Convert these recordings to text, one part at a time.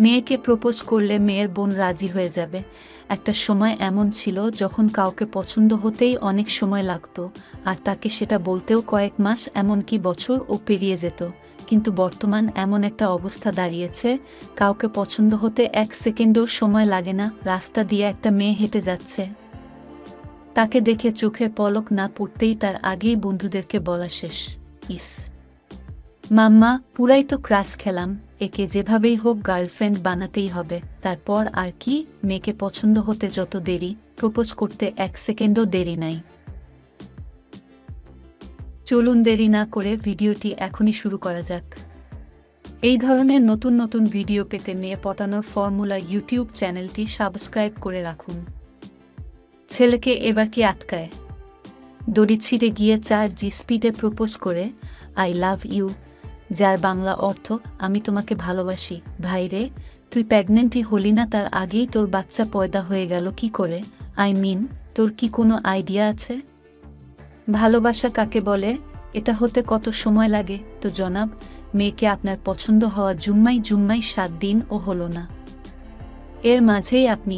মেয়েকে প্রপোজ করলে মেয়ের বোন রাজি হয়ে যাবে। একটা সময় এমন ছিল যখন কাউকে পছন্দ হতেই অনেক সময় লাগতো, আর তাকে সেটা বলতেও কয়েক মাস এমনকি বছরও পেরিয়ে যেত। কিন্তু বর্তমান এমন একটা অবস্থা দাঁড়িয়েছে, কাউকে পছন্দ হতে 1 সেকেন্ডও সময় লাগে না। রাস্তা দিয়ে একটা মেয়ে হেঁটে যাচ্ছে, তাকে দেখে চোখের পলক না পড়তেই তার আগেই বন্ধুদেরকে বলা শেষ, ইস মাম্মা, পুরাই তো ক্রাশ খেলাম, একে যেভাবেই হোক গার্লফ্রেন্ড বানাতেই হবে। তারপর আর কি, মেয়েকে পছন্দ হতে যত দেরি, প্রপোজ করতে 1 সেকেন্ডও দেরি নাই। চলুন দেরি না করে ভিডিওটি এখনই শুরু করা যাক। এই ধরনের নতুন নতুন ভিডিও পেতে মেয়ে পটানোর ফর্মুলা ইউটিউব চ্যানেলটি সাবস্ক্রাইব করে রাখুন। ছেলেকে এবার কি আটকায়? দড়ি ছিঁড়ে গিয়ে 4G স্পিডে প্রপোজ করে আই লাভ ইউ, যার বাংলা অর্থ আমি তোমাকে ভালোবাসি। ভাইরে, তুই প্রেগনেন্টই হলি না তার আগেই তোর বাচ্চা পয়দা হয়ে গেল কি করে? তোর কি কোনো আইডিয়া আছে? ভালোবাসা কাকে বলে? এটা হতে কত সময় লাগে? তো জনাব, মেয়েকে আপনার পছন্দ হওয়া জুম্মাই 7 দিনও হলো না। এর মাঝেই আপনি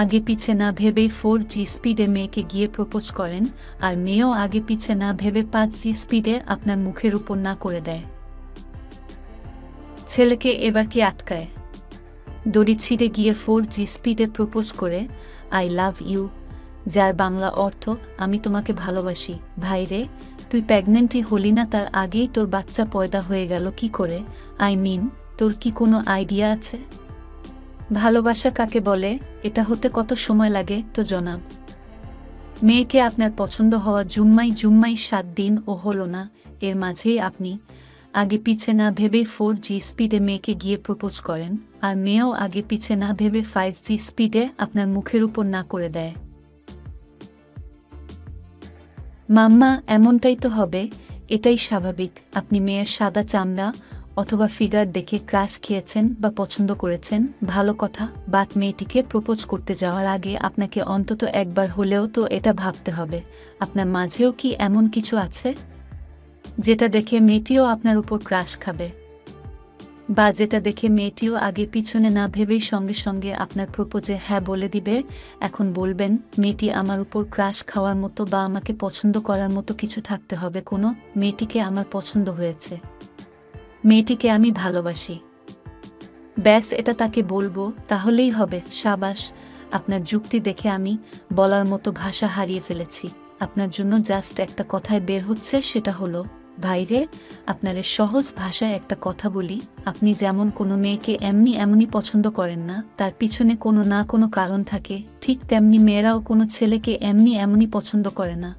আগে পিছে না ভেবেই 4G স্পিডে মেয়েকে গিয়ে প্রপোজ করেন, আর মেয়েও আগে পিছে না ভেবে 5G স্পিডে আপনার মুখের উপর না করে দেয়। ছেলেকে এবার কি আটকায়? দড়ি ছিঁড়ে গিয়ে 4G স্পিডে প্রপোজ করে আই লাভ ইউ, যার বাংলা অর্থ আমি তোমাকে ভালোবাসি। ভাইরে, তুই প্রেগনেন্টই হলি না তার আগেই তোর বাচ্চা পয়দা হয়ে গেল কি করে? তোর কি কোনো আইডিয়া আছে? ভালোবাসা কাকে বলে? এটা হতে কত সময় লাগে? তো জনাব, মেয়েকে আপনার পছন্দ হওয়া জুম্মাই 7 দিনও হলো না। এর মাঝেই আপনি আগে পিছে না ভেবে 4G স্পিডে মেয়েকে গিয়ে প্রপোজ করেন, আর মেয়েও আগে পিছে না ভেবে 5G স্পিডে আপনার মুখের উপর না করে দেয়। মাম্মা, এমনটাই তো হবে, এটাই স্বাভাবিক। আপনি মেয়ের সাদা চামড়া অথবা ফিগার দেখে ক্রাশ খেয়েছেন বা পছন্দ করেছেন, ভালো কথা, বাট মেয়েটিকে প্রপোজ করতে যাওয়ার আগে আপনাকে অন্তত একবার হলেও তো এটা ভাবতে হবে, আপনার মাঝেও কি এমন কিছু আছে যেটা দেখে মেয়েটিও আপনার উপর ক্রাশ খাবে, বা যেটা দেখে মেয়েটিও আগে পিছনে না ভেবেই সঙ্গে সঙ্গে আপনার প্রপোজে হ্যাঁ বলে দিবে। এখন বলবেন, মেয়েটি আমার উপর ক্রাশ খাওয়ার মতো বা আমাকে পছন্দ করার মতো কিছু থাকতে হবে। কোনো মেয়েটিকে আমার পছন্দ হয়েছে, মেয়েটিকে আমি ভালোবাসি, ব্যাস এটা তাকে বলবো, তাহলেই হবে। সাবাস, আপনার যুক্তি দেখে আমি বলার মতো ভাষা হারিয়ে ফেলেছি। আপনার জন্য জাস্ট একটা কথায় বের হচ্ছে, সেটা হলো, ভাইরে, আপনার সহজ ভাষায় একটা কথা বলি, আপনি যেমন কোনো মেয়েকে এমনি পছন্দ করেন না, তার পিছনে কোনো না কোনো কারণ থাকে, ঠিক তেমনি মেয়েরাও কোনো ছেলেকে এমনি পছন্দ করে না,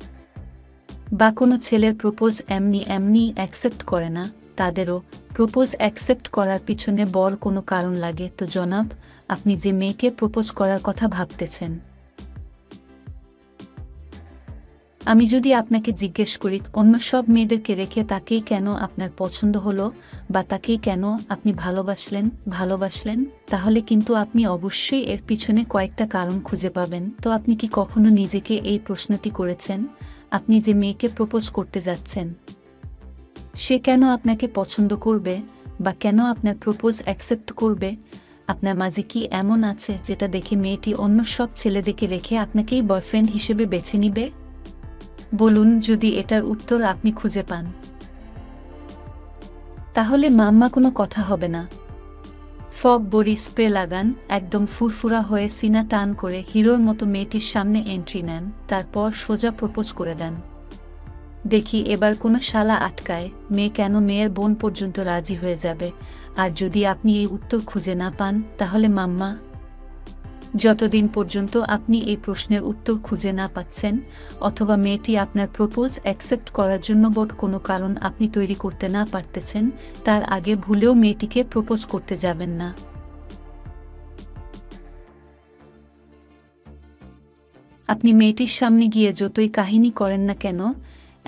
বা কোনো ছেলের প্রপোজ এমনি অ্যাকসেপ্ট করে না, তাদেরও প্রপোজ অ্যাকসেপ্ট করার পিছনে বড় কোনো কারণ লাগে। তো জনাব, আপনি যে মেয়েকে প্রপোজ করার কথা ভাবতেছেন, আমি যদি আপনাকে জিজ্ঞেস করি অন্য সব মেয়েদেরকে রেখে তাকেই কেন আপনার পছন্দ হলো, বা তাকেই কেন আপনি ভালোবাসলেন, তাহলে কিন্তু আপনি অবশ্যই এর পিছনে কয়েকটা কারণ খুঁজে পাবেন। তো আপনি কি কখনো নিজেকে এই প্রশ্নটি করেছেন, আপনি যে মেয়েকে প্রপোজ করতে যাচ্ছেন, সে কেন আপনাকে পছন্দ করবে, বা কেন আপনার প্রপোজ অ্যাকসেপ্ট করবে? আপনার মাঝে কি এমন আছে যেটা দেখে মেয়েটি অন্য সব ছেলেদেরকে রেখে আপনাকেই বয়ফ্রেন্ড হিসেবে বেছে নিবে? বলুন, যদি এটার উত্তর আপনি খুঁজে পান, তাহলে মাম্মা কোনো কথা হবে না। ফগ বডি স্প্রে লাগান, একদম ফুরফুরা হয়ে সিনা টান করে হিরোর মতো মেয়েটির সামনে এন্ট্রি নেন, তারপর সোজা প্রপোজ করে দেন। দেখি এবার কোনো শালা আটকায়, মেয়ে কেন মেয়ের বোন পর্যন্ত রাজি হয়ে যাবে। আর যদি আপনি এই উত্তর খুঁজে না পান, তাহলে মাম্মা, যতদিন পর্যন্ত আপনি এই প্রশ্নের উত্তর খুঁজে না পাচ্ছেন, অথবা মেয়েটি আপনার প্রপোজ অ্যাকসেপ্ট করার জন্য বড় কোনো কারণ আপনি তৈরি করতে না পারতেছেন, তার আগে ভুলেও মেয়েটিকে প্রপোজ করতে যাবেন না। আপনি মেয়েটির সামনে গিয়ে যতই কাহিনী করেন না কেন,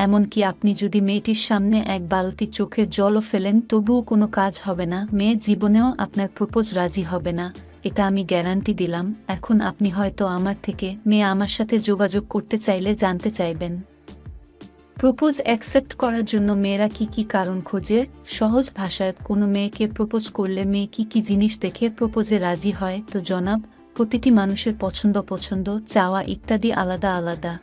এমনকি আপনি যদি মেয়েটির সামনে এক বালতি চোখের জলও ফেলেন, তবুও কোনো কাজ হবে না, মেয়ে জীবনেও আপনার প্রপোজ রাজি হবে না, এটা আমি গ্যারান্টি দিলাম। এখন আপনি হয়তো আমার থেকে মেয়ে আমার সাথে যোগাযোগ করতে চাইলে জানতে চাইবেন, প্রপোজ অ্যাকসেপ্ট করার জন্য মেয়েরা কি কি কারণ খোঁজে? সহজ ভাষায় কোনো মেয়েকে প্রপোজ করলে মেয়ে কি কি জিনিস দেখে প্রপোজে রাজি হয়? তো জনাব, প্রতিটি মানুষের পছন্দ, চাওয়া ইত্যাদি আলাদা আলাদা।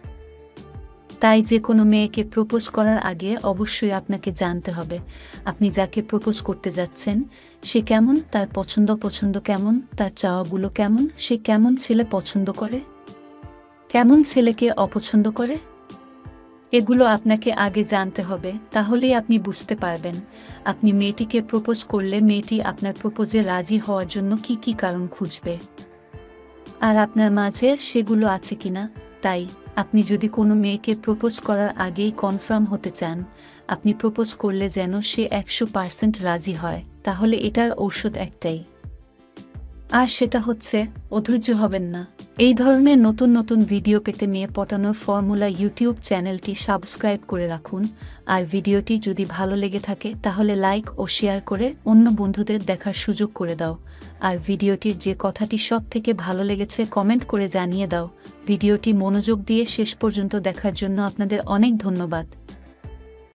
তাই যে কোনো মেয়েকে প্রপোজ করার আগে অবশ্যই আপনাকে জানতে হবে আপনি যাকে প্রপোজ করতে যাচ্ছেন সে কেমন, তার পছন্দ কেমন, তার চাওয়াগুলো কেমন, সে কেমন ছেলে পছন্দ করে, কেমন ছেলেকে অপছন্দ করে। এগুলো আপনাকে আগে জানতে হবে, তাহলেই আপনি বুঝতে পারবেন আপনি মেয়েটিকে প্রপোজ করলে মেয়েটি আপনার প্রপোজে রাজি হওয়ার জন্য কি কি কারণ খুঁজবে আর আপনার মাঝে সেগুলো আছে কিনা। তাই আপনি যদি কোনো মেয়েকে প্রপোজ করার আগেই কনফার্ম হতে চান আপনি প্রপোজ করলে যেন সে 100% রাজি হয়, তাহলে এটার ঔষধ একটাই, আর সেটা হচ্ছে অধৈর্য হবেন না। এই ধরনের নতুন নতুন ভিডিও পেতে মেয়ে পটানোর ফর্মুলা ইউটিউব চ্যানেলটি সাবস্ক্রাইব করে রাখুন। আর ভিডিওটি যদি ভালো লেগে থাকে তাহলে লাইক ও শেয়ার করে অন্য বন্ধুদের দেখার সুযোগ করে দাও। আর ভিডিওটির যে কথাটি সব থেকে ভালো লেগেছে কমেন্ট করে জানিয়ে দাও। ভিডিওটি মনোযোগ দিয়ে শেষ পর্যন্ত দেখার জন্য আপনাদের অনেক ধন্যবাদ।